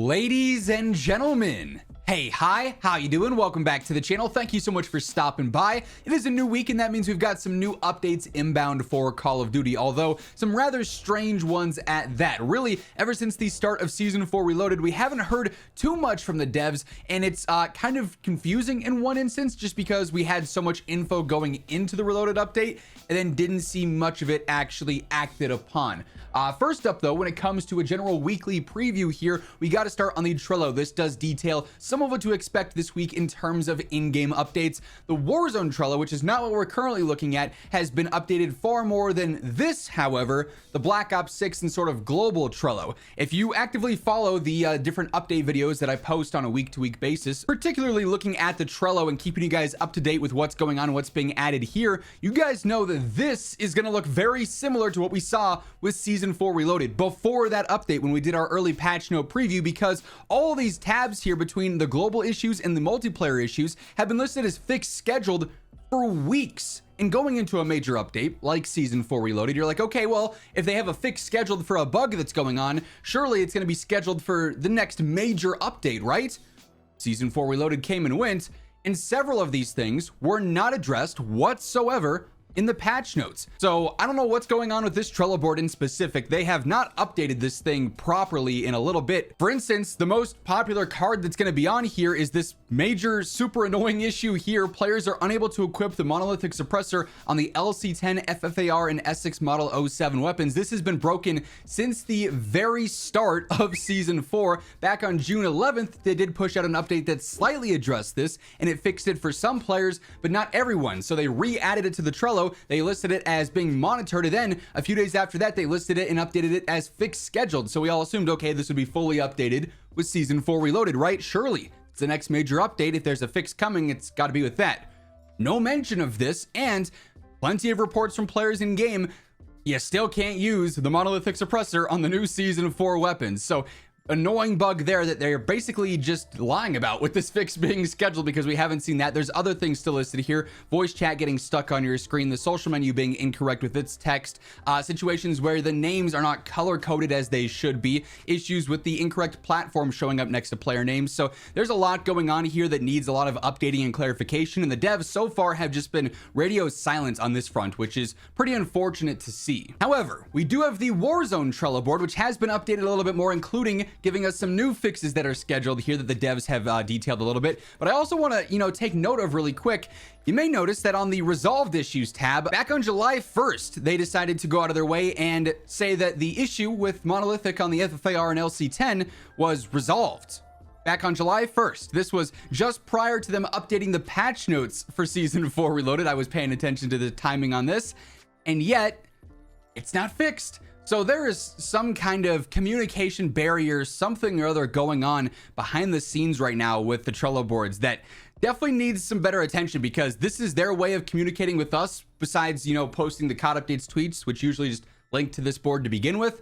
Ladies and gentlemen, hey, hi, how you doing? Welcome back to the channel. Thank you so much for stopping by. It is a new week, and that means we've got some new updates inbound for Call of Duty, although some rather strange ones at that. Really, ever since the start of Season 4 Reloaded, we haven't heard too much from the devs, and it's kind of confusing in one instance, just because we had so much info going into the Reloaded update, and then didn't see much of it actually acted upon. First up, though, when it comes to a general weekly preview here, we got to start on the Trello. This does detail some of what to expect this week in terms of in-game updates. The Warzone Trello, which is not what we're currently looking at, has been updated far more than this, however, the Black Ops 6 and sort of global Trello. If you actively follow the different update videos that I post on a week-to-week basis, particularly looking at the Trello and keeping you guys up to date with what's going on and what's being added here, you guys know that this is going to look very similar to what we saw with Season 4 Reloaded before that update when we did our early patch note preview, because all these tabs here between the global issues and the multiplayer issues have been listed as fixed scheduled for weeks. And going into a major update like Season 4 Reloaded, you're like, okay, well, if they have a fix scheduled for a bug that's going on, surely it's going to be scheduled for the next major update, right? Season 4 Reloaded came and went, and several of these things were not addressed whatsoever in the patch notes. So I don't know what's going on with this Trello board in specific. They have not updated this thing properly in a little bit. For instance, the most popular card that's going to be on here is this major super annoying issue here. Players are unable to equip the monolithic suppressor on the LC10 FFAR and S6 model 07 weapons. This has been broken since the very start of Season 4. Back on June 11th, they did push out an update that slightly addressed this, and it fixed it for some players, but not everyone. So they re-added it to the Trello. They listed it as being monitored, and then a few days after that, they listed it and updated it as fixed scheduled. So we all assumed, okay, this would be fully updated with Season 4 Reloaded, right? Surely it's the next major update. If there's a fix coming, it's got to be with that. No mention of this, and plenty of reports from players in game. You still can't use the monolithic suppressor on the new Season 4 weapons. So annoying bug there that they're basically just lying about with this fix being scheduled, because we haven't seen that. There's other things still listed here: voice chat getting stuck on your screen, the social menu being incorrect with its text, situations where the names are not color coded as they should be, issues with the incorrect platform showing up next to player names. So there's a lot going on here that needs a lot of updating and clarification, and the devs so far have just been radio silent on this front, which is pretty unfortunate to see. However, we do have the Warzone Trello board, which has been updated a little bit more, including giving us some new fixes that are scheduled here that the devs have detailed a little bit. But I also want to, take note of really quick. You may notice that on the resolved issues tab, back on July 1st, they decided to go out of their way and say that the issue with monolithic on the FFAR and LC10 was resolved. Back on July 1st. This was just prior to them updating the patch notes for Season 4 Reloaded. I was paying attention to the timing on this, and yet it's not fixed. So there is some kind of communication barrier, something or other going on behind the scenes right now with the Trello boards that definitely needs some better attention, because this is their way of communicating with us besides, posting the COD updates tweets, which usually just link to this board to begin with.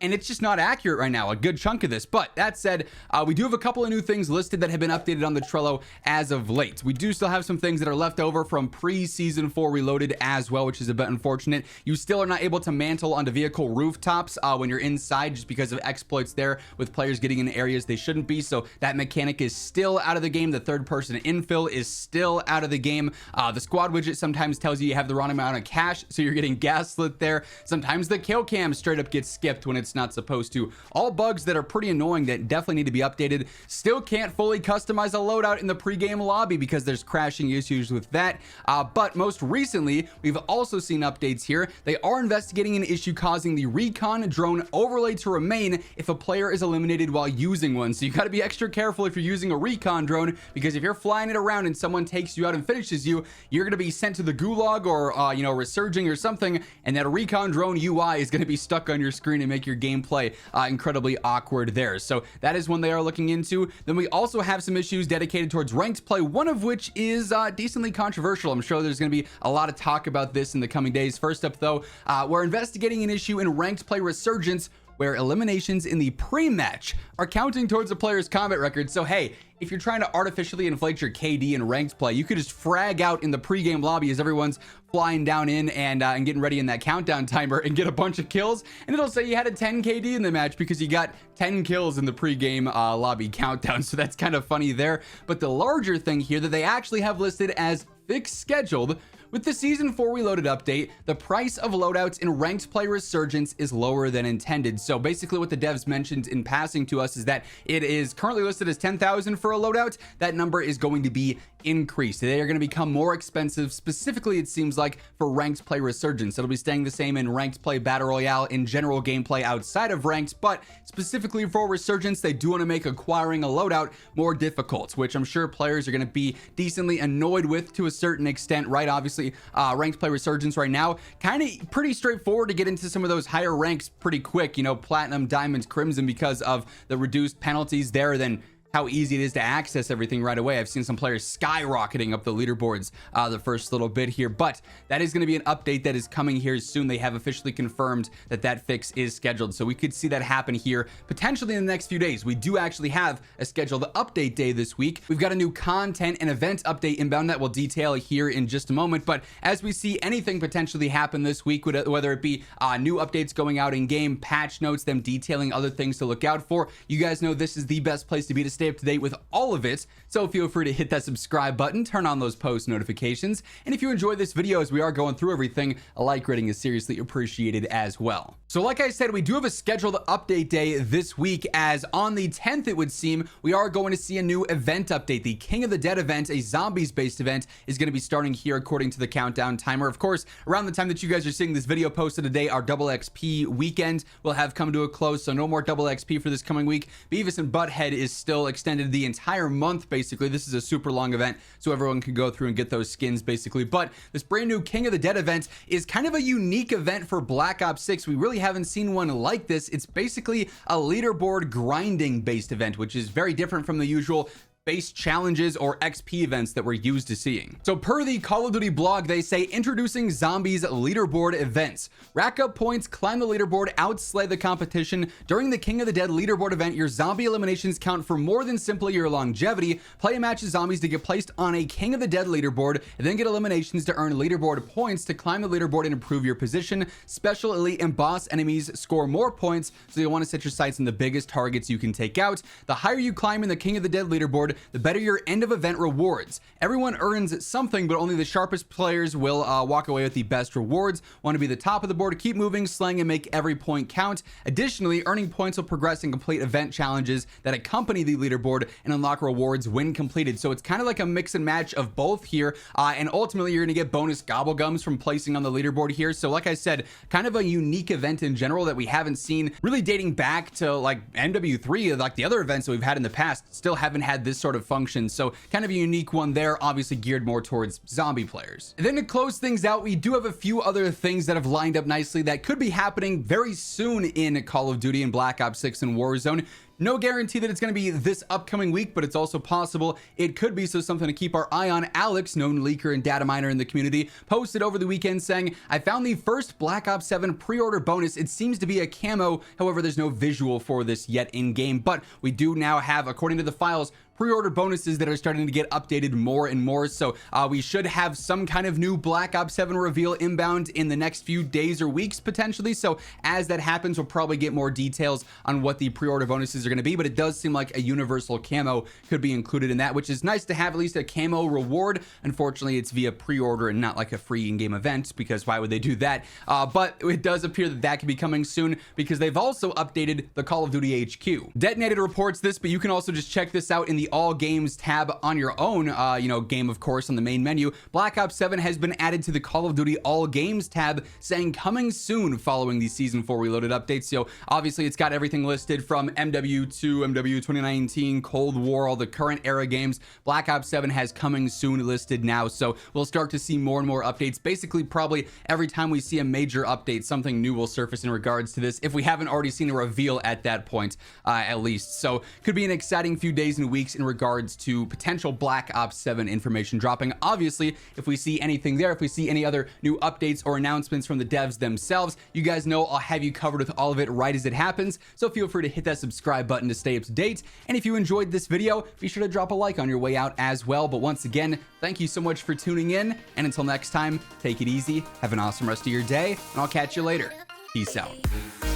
And it's just not accurate right now, a good chunk of this. But that said, we do have a couple of new things listed that have been updated on the Trello as of late. We do still have some things that are left over from pre-Season 4 Reloaded as well, which is a bit unfortunate. You still are not able to mantle onto vehicle rooftops when you're inside, just because of exploits there with players getting in areas they shouldn't be. So that mechanic is still out of the game. The third-person infill is still out of the game. The squad widget sometimes tells you have the wrong amount of cash, so you're getting gaslit there. Sometimes the kill cam straight up gets skipped when it's not supposed to. All bugs that are pretty annoying that definitely need to be updated. Still can't fully customize a loadout in the pregame lobby because there's crashing issues with that. But most recently, we've also seen updates here. They are investigating an issue causing the recon drone overlay to remain if a player is eliminated while using one. So you got to be extra careful if you're using a recon drone, because if you're flying it around and someone takes you out and finishes you, you're going to be sent to the gulag or resurging or something, and that recon drone UI is going to be stuck on your screen and make your gameplay incredibly awkward there. So that is one they are looking into. Then we also have some issues dedicated towards ranked play, one of which is decently controversial. I'm sure there's going to be a lot of talk about this in the coming days. First up, though, we're investigating an issue in ranked play resurgence where eliminations in the pre-match are counting towards a player's combat record. So hey, if you're trying to artificially inflate your KD in ranked play, you could just frag out in the pregame lobby as everyone's flying down in and getting ready in that countdown timer and get a bunch of kills, and it'll say you had a 10 KD in the match because you got 10 kills in the pregame lobby countdown. So that's kind of funny there. But the larger thing here that they actually have listed as fixed scheduled: with the Season 4 Reloaded update, the price of loadouts in ranked play Resurgence is lower than intended. So basically what the devs mentioned in passing to us is that it is currently listed as 10,000 for a loadout. That number is going to be increased. They are going to become more expensive, specifically it seems like for ranked play Resurgence. It'll be staying the same in ranked play Battle Royale, in general gameplay outside of ranked, but specifically for Resurgence, they do want to make acquiring a loadout more difficult, which I'm sure players are going to be decently annoyed with to a certain extent, right? Obviously, ranked play Resurgence right now, kind of pretty straightforward to get into some of those higher ranks pretty quick, you know, Platinum, Diamond, Crimson, because of the reduced penalties there, then how easy it is to access everything right away. I've seen some players skyrocketing up the leaderboards the first little bit here, but that is going to be an update that is coming here soon. They have officially confirmed that that fix is scheduled, so we could see that happen here potentially in the next few days. We do actually have a scheduled update day this week. We've got a new content and event update inbound that we'll detail here in just a moment, but as we see anything potentially happen this week, whether it be new updates going out in game, patch notes, them detailing other things to look out for, you guys know this is the best place to be to stay up to date with all of it. So feel free to hit that subscribe button, turn on those post notifications, and if you enjoy this video as we are going through everything, a like rating is seriously appreciated as well. So like I said, we do have a scheduled update day this week, as on the 10th it would seem we are going to see a new event update. The King of the Dead event, a zombies based event, is going to be starting here according to the countdown timer. Of course, around the time that you guys are seeing this video posted today, our double XP weekend will have come to a close, so no more double XP for this coming week. Beavis and Butthead is still extended the entire month basically. This is a super long event, so everyone can go through and get those skins basically. But this brand new King of the Dead event is kind of a unique event for Black Ops 6. We really haven't seen one like this. It's basically a leaderboard grinding based event, which is very different from the usual base challenges or XP events that we're used to seeing. So per the Call of Duty blog, they say introducing zombies leaderboard events. Rack up points, climb the leaderboard, outslay the competition. During the King of the Dead leaderboard event, your zombie eliminations count for more than simply your longevity. Play a match of zombies to get placed on a King of the Dead leaderboard, and then get eliminations to earn leaderboard points to climb the leaderboard and improve your position. Special elite and boss enemies score more points, so you'll want to set your sights on the biggest targets you can take out. The higher you climb in the King of the Dead leaderboard, the better your end of event rewards. Everyone earns something, but only the sharpest players will walk away with the best rewards. Want to be the top of the board, keep moving, slaying, and make every point count. Additionally, earning points will progress and complete event challenges that accompany the leaderboard and unlock rewards when completed. So it's kind of like a mix and match of both here, and ultimately you're going to get bonus gobblegums from placing on the leaderboard here. So like I said, kind of a unique event in general that we haven't seen really dating back to like MW3, like the other events that we've had in the past. Still haven't had this sort of function, so kind of a unique one there, obviously geared more towards zombie players. And then to close things out, we do have a few other things that have lined up nicely that could be happening very soon in Call of Duty and Black Ops 6 and Warzone. No guarantee that it's going to be this upcoming week, but it's also possible it could be, so something to keep our eye on. Alex, known leaker and data miner in the community, posted over the weekend saying, I found the first Black Ops 7 pre-order bonus. It seems to be a camo, however there's no visual for this yet in game, but we do now have, according to the files, pre-order bonuses that are starting to get updated more and more. So we should have some kind of new Black Ops 7 reveal inbound in the next few days or weeks potentially. So as that happens, we'll probably get more details on what the pre-order bonuses are going to be, but it does seem like a universal camo could be included in that, which is nice to have at least a camo reward. Unfortunately, it's via pre-order and not like a free in-game event, because why would they do that? But it does appear that that could be coming soon, because they've also updated the Call of Duty HQ. Detonated reports this, but you can also just check this out in the All Games tab on your own, game, of course, on the main menu. Black Ops 7 has been added to the Call of Duty All Games tab, saying coming soon following the Season 4 Reloaded updates. So obviously it's got everything listed from MW MW2, MW 2019, Cold War, all the current era games. Black Ops 7 has coming soon listed now, so we'll start to see more and more updates. Basically, probably every time we see a major update, something new will surface in regards to this, if we haven't already seen a reveal at that point, at least. So could be an exciting few days and weeks in regards to potential Black Ops 7 information dropping. Obviously, if we see anything there, if we see any other new updates or announcements from the devs themselves, you guys know I'll have you covered with all of it right as it happens, so feel free to hit that subscribe button to stay up to date. And if you enjoyed this video, be sure to drop a like on your way out as well. But once again, thank you so much for tuning in, and until next time, take it easy, have an awesome rest of your day, and I'll catch you later. Peace out.